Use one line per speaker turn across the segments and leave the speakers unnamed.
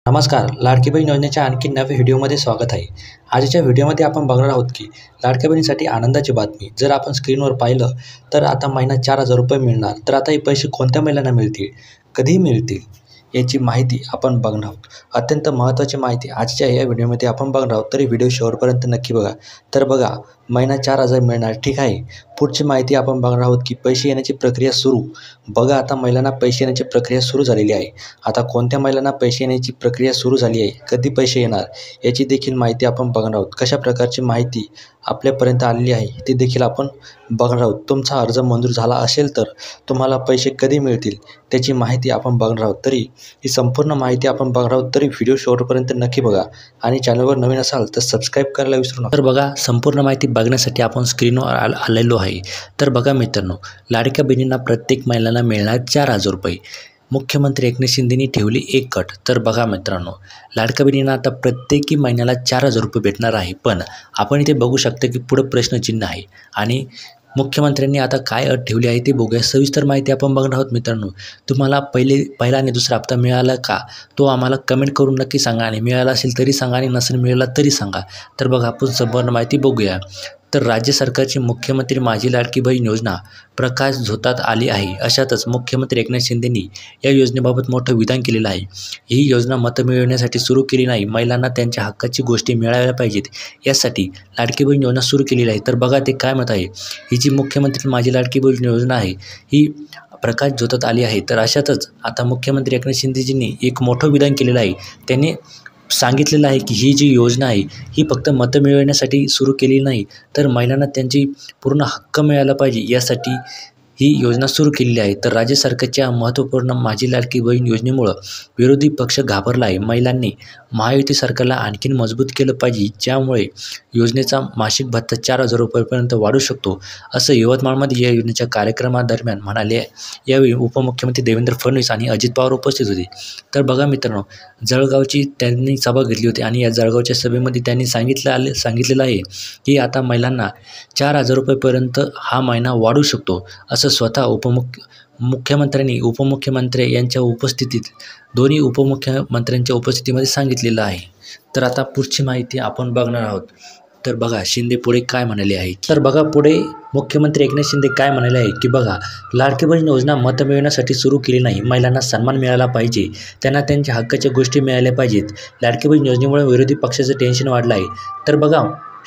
नमस्कार. लाडकी बहीण योजनेच्या आणखी नव्या व्हिडिओमध्ये स्वागत आहे. आजच्या व्हिडिओमध्ये आपण बघणार आहोत की लाडक्या बहिणीसाठी आनंदाची बातमी. जर आपण स्क्रीनवर पाहिलं तर आता महिना 4,000 रुपये मिळणार. तर आता हे पैसे कोणत्या महिलांना मिळतील, कधी मिळतील याची माहिती आपण बघणार आहोत. अत्यंत महत्त्वाची माहिती आजच्या या व्हिडिओमध्ये आपण बघणार आहोत. तरी व्हिडिओ शेवटपर्यंत नक्की बघा. तर बघा, महिना 4,000 मिळणार, ठीक आहे. पुढची माहिती आपण बघणार आहोत की पैसे येण्याची प्रक्रिया सुरू. बघा, आता महिलांना पैसे येण्याची प्रक्रिया सुरू झालेली आहे. आता कोणत्या महिलांना पैसे येण्याची प्रक्रिया सुरू झाली आहे, कधी पैसे येणार याची देखील माहिती आपण बघणार आहोत. कशा प्रकारची माहिती आपल्यापर्यंत आलेली आहे ते देखील आपण बघणार आहोत. तुमचा अर्ज मंजूर झाला असेल तर तुम्हाला पैसे कधी मिळतील त्याची माहिती आपण बघणार आहोत. तरी ही संपूर्ण माहिती आपण बघणार आहोत. तरी व्हिडिओ शेवटपर्यंत नक्की बघा आणि चॅनलवर नवीन असाल तर सबस्क्राईब करायला विसरू नका. तर बघा, संपूर्ण माहिती बघण्यासाठी आपण स्क्रीनवर आलेलो आहे. तर बघा मित्रांनो, लाडक्या बहिणींना प्रत्येक महिलांना मिळणार 4,000 रुपये. मुख्यमंत्री एकनाथ शिंदेंनी ठेवली एक अट. तर बघा मित्रांनो, लाडक्या बहिणींना आता प्रत्येकी महिन्याला 4,000 रुपये भेटणार आहे. पण आपण इथे बघू शकता की पुढं प्रश्नचिन्ह आहे आणि मुख्यमंत्र्यांनी आता काय अट ठेवली आहे ते बघूया. सविस्तर माहिती आपण बघणार आहोत. मित्रांनो, तुम्हाला पहिला आणि दुसरा हप्ता मिळाला का तो आम्हाला कमेंट करून नक्की सांगा आणि मिळाला असेल तरी सांगा आणि नसेल मिळाला तरी सांगा. तर बघा, आपण संपूर्ण माहिती बघूया. तर राज्य सरकारची मुख्यमंत्री माझी लाडकी बहीण योजना प्रकाश झोतात आली आहे. अशातच मुख्यमंत्री एकनाथ शिंदेंनी या योजनेबाबत मोठं विधान केलेलं आहे. ही योजना मतं मिळवण्यासाठी सुरू केली नाही, महिलांना त्यांच्या हक्काची गोष्टी मिळायला पाहिजेत यासाठी लाडकी बहीण योजना सुरू केलेली आहे. तर बघा ते काय मत आहे. ही जी मुख्यमंत्री माझी लाडकी बहीण योजना आहे ही प्रकाश झोतात आली आहे. तर अशातच आता मुख्यमंत्री एकनाथ शिंदेजींनी एक मोठं विधान केलेलं आहे. त्यांनी सांगितलेलं आहे की ही जी योजना आहे ही फक्त मतं मिळवण्यासाठी सुरू केली नाही, तर महिलांना त्यांची पूर्ण हक्क मिळायला पाहिजे यासाठी ही योजना सुरू केलेली आहे. तर राज्य सरकारच्या महत्त्वपूर्ण माझी लाडकी बहीण योजनेमुळं विरोधी पक्ष घाबरला आहे. महिलांनी महायुती सरकारला आणखीन मजबूत केलं पाहिजे, ज्यामुळे योजनेचा मासिक भत्ता 4,000 रुपयेपर्यंत वाढू शकतो, असं यवतमाळमध्ये या योजनेच्या कार्यक्रमादरम्यान म्हणाले. यावेळी उपमुख्यमंत्री देवेंद्र फडणवीस आणि अजित पवार उपस्थित होते. तर बघा मित्रांनो, जळगावची त्यांनी सभा घेतली होती आणि या जळगावच्या सभेमध्ये त्यांनी सांगितलेलं आहे की आता महिलांना 4,000 रुपयेपर्यंत हा महिना वाढू शकतो, असं स्वतः मुख्यमंत्र्यांनी उपमुख्यमंत्री यांच्या उपस्थितीत दोन्ही उपमुख्यमंत्र्यांच्या उपस्थितीमध्ये सांगितलेलं आहे. तर आता पुढची माहिती आपण बघणार आहोत. तर बघा, शिंदे पुढे काय म्हणाले आहे. तर बघा, पुढे मुख्यमंत्री एकनाथ शिंदे काय म्हणाले आहे की बघा, लाडकी बहीण योजना मतं मिळवण्यासाठी सुरू केली नाही, महिलांना सन्मान मिळाला पाहिजे, त्यांना त्यांच्या हक्काच्या गोष्टी मिळाल्या पाहिजेत. लाडकी बहीण योजनेमुळे विरोधी पक्षाचं टेन्शन वाढलं आहे. तर बघा,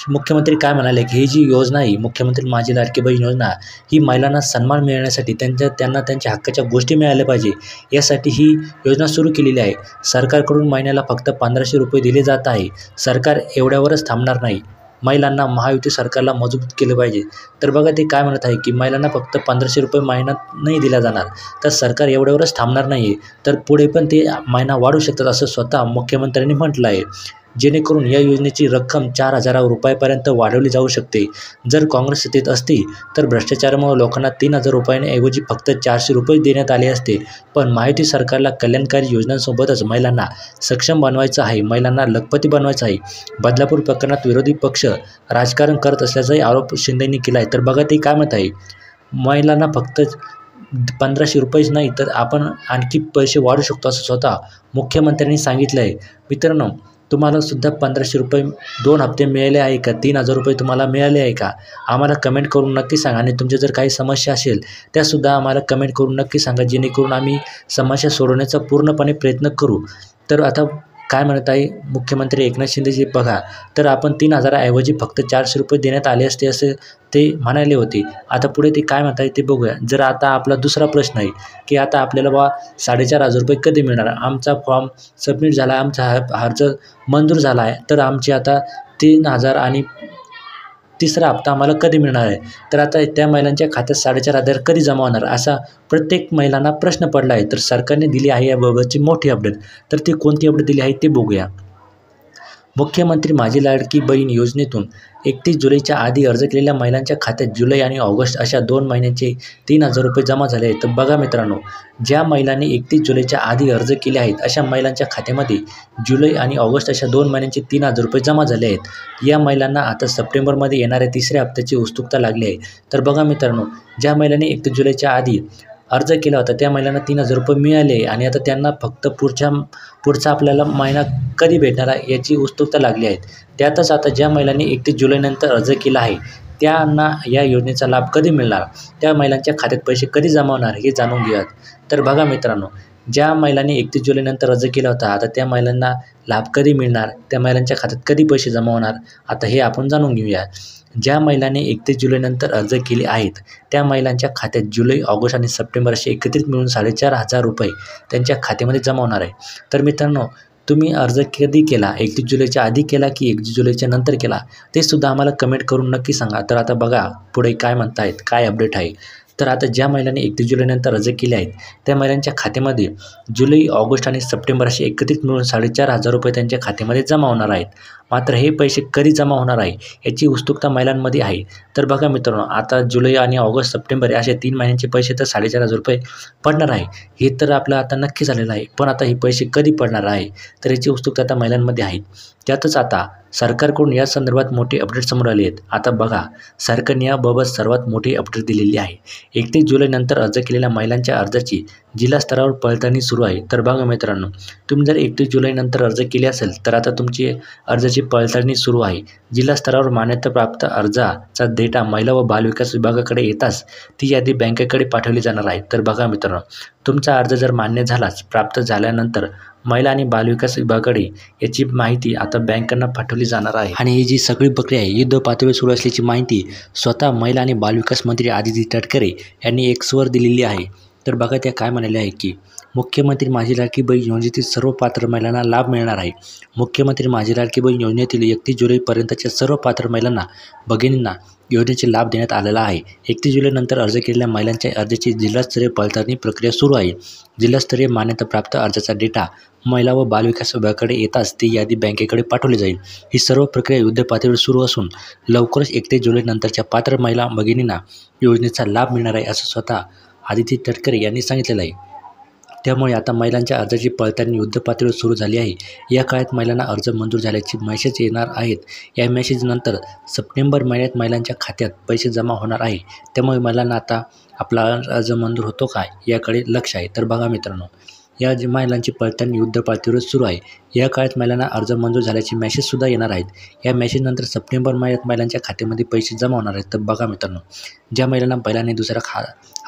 मुख्यमंत्री काय म्हणाले की ही जी योजना आहे मुख्यमंत्री माझी लाडकी बहीण योजना ही महिलांना सन्मान मिळण्यासाठी त्यांना त्यांच्या हक्काच्या गोष्टी मिळाल्या पाहिजे यासाठी ही योजना सुरू केलेली आहे. सरकारकडून महिन्याला फक्त 1,500 रुपये दिले जात आहे. सरकार एवढ्यावरच थांबणार नाही, महिलांना महायुती सरकारला मजबूत केलं पाहिजे. तर बघा ते काय म्हणत आहे की महिलांना फक्त 1,500 रुपये महिना नाही दिला जाणार, तर सरकार एवढ्यावरच थांबणार नाही आहे, तर पुढे पण ते महिना वाढू शकतात असं स्वतः मुख्यमंत्र्यांनी म्हटलं आहे. जेणेकरून या योजनेची रक्कम 4,000 रुपयापर्यंत वाढवली जाऊ शकते. जर काँग्रेस सत्तेत असती तर भ्रष्टाचारामुळे लोकांना 3,000 रुपयांऐवजी फक्त 400 रुपये देण्यात आले असते. पण महायुती सरकारला कल्याणकारी योजनांसोबतच महिलांना सक्षम बनवायचं आहे, महिलांना लखपती बनवायचं आहे. बदलापूर प्रकरणात विरोधी पक्ष राजकारण करत असल्याचाही आरोप शिंदेंनी केला आहे. तर बघा ते काय मत आहे. महिलांना फक्त 1,500 रुपयेच नाही तर आपण आणखी पैसे वाढू शकतो असं स्वतः मुख्यमंत्र्यांनी सांगितलं आहे. मित्रांनो, तुम्हाला सुद्धा 1,500 रुपये 2 हप्ते मिळाले आहे का, 3,000 रुपये तुम्हाला मिळाले आहे का, आम्हाला कमेंट करून नक्की सांगा. आणि तुमच्या जर काही समस्या असेल त्यासुद्धा आम्हाला कमेंट करून नक्की सांगा, जेणेकरून आम्ही समस्या सोडवण्याचा पूर्णपणे प्रयत्न करू. तर आता काय म्हणत आहे मुख्यमंत्री एकनाथ शिंदेजी बघा, तर आपण 3,000 ऐवजी फक्त 400 रुपये देण्यात आले असते असं ते म्हणाले होते. आता पुढे ते काय म्हणत आहे ते बघूया. जर आता आपला दुसरा प्रश्न आहे की आता आपल्याला 4,500 रुपये कधी मिळणार, आमचा फॉर्म सबमिट झाला, आमचा अर्ज मंजूर झाला आहे, तर आमचे आता 3,000 आणि तिसरा हप्ता आम्हाला कधी मिळणार आहे. तर आता त्या महिलांच्या खात्यात 4,500 कधी जमा होणार असा प्रत्येक महिलांना प्रश्न पडला आहे. तर सरकारने दिली आहे याबाबतची मोठी अपडेट. तर ती कोणती अपडेट दिली आहे ते बघूया. मुख्यमंत्री माझी लाडकी बहीण योजनेतून 31 जुलैच्या आधी अर्ज केलेल्या महिलांच्या खात्यात जुलै आणि ऑगस्ट अशा 2 महिन्यांचे 3,000 रुपये जमा झाले आहेत. तर बघा मित्रांनो, ज्या महिलांनी 31 जुलैच्या आधी अर्ज केले आहेत अशा महिलांच्या खात्यामध्ये जुलै आणि ऑगस्ट अशा 2 महिन्यांचे 3,000 रुपये जमा झाले आहेत. या महिलांना आता सप्टेंबरमध्ये येणाऱ्या तिसऱ्या हप्त्याची उत्सुकता लागली आहे. तर बघा मित्रांनो, ज्या महिलांनी 31 जुलैच्या आधी अर्ज केला होता त्या महिलांना 3,000 रुपये मिळाले आणि आता त्यांना फक्त पुढचा आपल्याला महिना कधी भेटणार आहे याची उत्सुकता लागली आहे. त्यातच आता ज्या महिलांनी 31 जुलैनंतर अर्ज केला आहे त्यांना या योजनेचा लाभ कधी मिळणार, त्या महिलांच्या खात्यात पैसे कधी जमा होणार हे जाणून घेऊयात. तर बघा मित्रांनो, ज्या महिलांनी 31 जुलैनंतर अर्ज केला होता आता त्या महिलांना लाभ कधी मिळणार, त्या महिलांच्या खात्यात कधी पैसे जमा होणार, आता हे आपण जाणून घेऊया. ज्या महिलांनी 31 जुलैनंतर अर्ज केले आहेत त्या महिलांच्या खात्यात जुलै, ऑगस्ट आणि सप्टेंबर असे एकत्रित मिळून 4,500 रुपये त्यांच्या खात्यामध्ये जमा होणार आहे. तर मित्रांनो, तुम्ही अर्ज कधी केला, 31 जुलैच्या आधी केला की 31 जुलैच्या नंतर केला, ते सुद्धा आम्हाला कमेंट करून नक्की सांगा. तर आता बघा पुढे काय म्हणतायत, काय अपडेट आहे. तर आता ज्या महिलांनी 31 जुलैनंतर अर्ज केले आहेत त्या महिलांच्या खात्यामध्ये जुलै, ऑगस्ट आणि सप्टेंबर असे एकत्रित मिळून 4,500 रुपये त्यांच्या खात्यामध्ये जमा होणार आहेत. मात्र हे पैसे कधी जमा होणार आहे याची उत्सुकता महिलांमध्ये आहे. तर बघा मित्रांनो, आता जुलै आणि ऑगस्ट, सप्टेंबर असे 3 महिन्यांचे पैसे तर 4,500 रुपये पडणार आहे, हे तर आपलं आता नक्की झालेलं आहे. पण आता हे पैसे कधी पडणार आहे तर याची उत्सुकता आता महिलांमध्ये आहे. त्यातच आता सरकारकडून या संदर्भात मोठे अपडेट समोर आले आहेत. आता बघा, सरकारने याबाबत सर्वात मोठी अपडेट दिलेली आहे. 31 जुलैनंतर अर्ज केलेल्या महिलांच्या अर्जाची जिल्हा स्तरावर पडताळणी सुरू आहे. तर बघा मित्रांनो, तुम्ही जर 31 जुलैनंतर अर्ज केले असेल तर आता तुमची अर्जाची पडताळणी सुरू आहे. जिल्हा स्तरावर मान्यताप्राप्त अर्जाचा डेटा महिला व बालविकास विभागाकडे येताच ती यादी बँकेकडे पाठवली जाणार आहे. तर बघा मित्रांनो, तुमचा अर्ज जर मान्य झालाच, प्राप्त झाल्यानंतर महिला आणि बालविकास विभागाकडे याची माहिती आता बँकांना पाठवली जाणार आहे. आणि ही जी सगळी प्रक्रिया आहे युद्ध पातळीवर सुरू असल्याची माहिती स्वतः महिला आणि बालविकास मंत्री आदिती तटकरे यांनी एक्सवर दिलेली आहे. तर बघा त्या काय म्हणाले आहे की मुख्यमंत्री माझी लाडकी बहीण योजनेतील सर्व पात्र महिलांना लाभ मिळणार आहे. मुख्यमंत्री माझी लाडकी बहीण योजनेतील 31 जुलैपर्यंतच्या सर्व पात्र महिलांना, भगिनींना योजनेचे लाभ देण्यात आलेला आहे. 31 जुलैनंतर अर्ज केलेल्या महिलांच्या अर्जाची जिल्हास्तरीय पडताळणी प्रक्रिया सुरू आहे. जिल्हास्तरीय मान्यताप्राप्त अर्जाचा डेटा महिला व बालविकास विभागाकडे येताच ती यादी बँकेकडे पाठवली जाईल. ही सर्व प्रक्रिया युद्धपातळीवर सुरू असून लवकरच 31 जुलैनंतरच्या पात्र महिला भगिनींना योजनेचा लाभ मिळणार आहे असं स्वतः आदिती तटकरे यांनी सांगितलेलं आहे. त्यामुळे आता महिलांच्या अर्जाची पडताळणी युद्धपातळीवर सुरू झाली आहे. या काळात महिलांना अर्ज मंजूर झाल्याचे मेसेज येणार आहेत. या मेसेजनंतर सप्टेंबर महिन्यात महिलांच्या खात्यात पैसे जमा होणार आहे. त्यामुळे महिलांना आता आपला अर्ज मंजूर होतो काय याकडे लक्ष आहे. तर बघा मित्रांनो, या महिलांची पडताळणी युद्धपातळीवर सुरू आहे. या काळात महिलांना अर्ज मंजूर झाल्याचे मेसेजसुद्धा येणार आहेत. या मेसेजनंतर सप्टेंबर महिन्यात महिलांच्या खात्यामध्ये पैसे जमा होणार आहेत. तर बघा मित्रांनो, ज्या महिलांना पहिला आणि दुसरा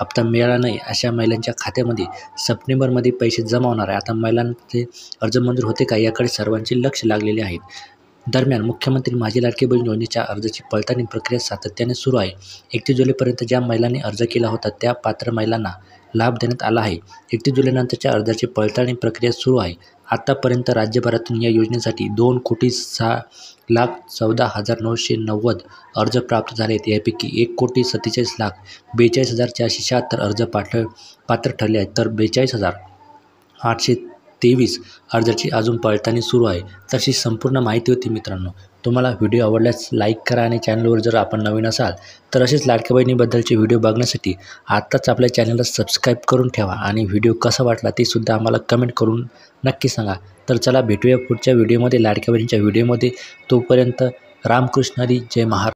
हप्ता मिळाला नाही अशा महिलांच्या खात्यामध्ये सप्टेंबरमध्ये पैसे जमा होणार आहे. आता महिलांचे अर्ज मंजूर होते का याकडे सर्वांचे लक्ष लागलेले आहे. दरम्यान मुख्यमंत्री माझी लाडकी बहीण योजनेच्या अर्जाची पडताळणी प्रक्रिया सातत्याने सुरू आहे. 31 जुलैपर्यंत ज्या महिलांनी अर्ज केला होता त्या पात्र महिलांना लाभ देण्यात आला आहे. 31 जुलैनंतरच्या अर्जाची पडताळणी प्रक्रिया सुरू आहे. आतापर्यंत राज्यभरातून या योजनेसाठी 2,06,14,990 अर्ज प्राप्त झाले आहेत. यापैकी 1,47,42,476 अर्ज पात्र ठरले आहेत, तर 42,823 अर्जाची अजून पडताळणी सुरू आहे. तशी संपूर्ण माहिती होती मित्रांनो. तुम्हाला व्हिडिओ आवडल्यास लाईक करा आणि चॅनलवर जर आपण नवीन असाल तर असेच लाडक्या बहिणीबद्दलचे व्हिडिओ बघण्यासाठी आत्ताच आपल्या चॅनलला सबस्क्राईब करून ठेवा आणि व्हिडिओ कसा वाटला ते सुद्धा आम्हाला कमेंट करून नक्की सांगा. तर चला भेटूया पुढच्या व्हिडिओमध्ये, लाडक्या बहिणीच्या व्हिडिओमध्ये. तोपर्यंत रामकृष्ण हरी, जय महाराज.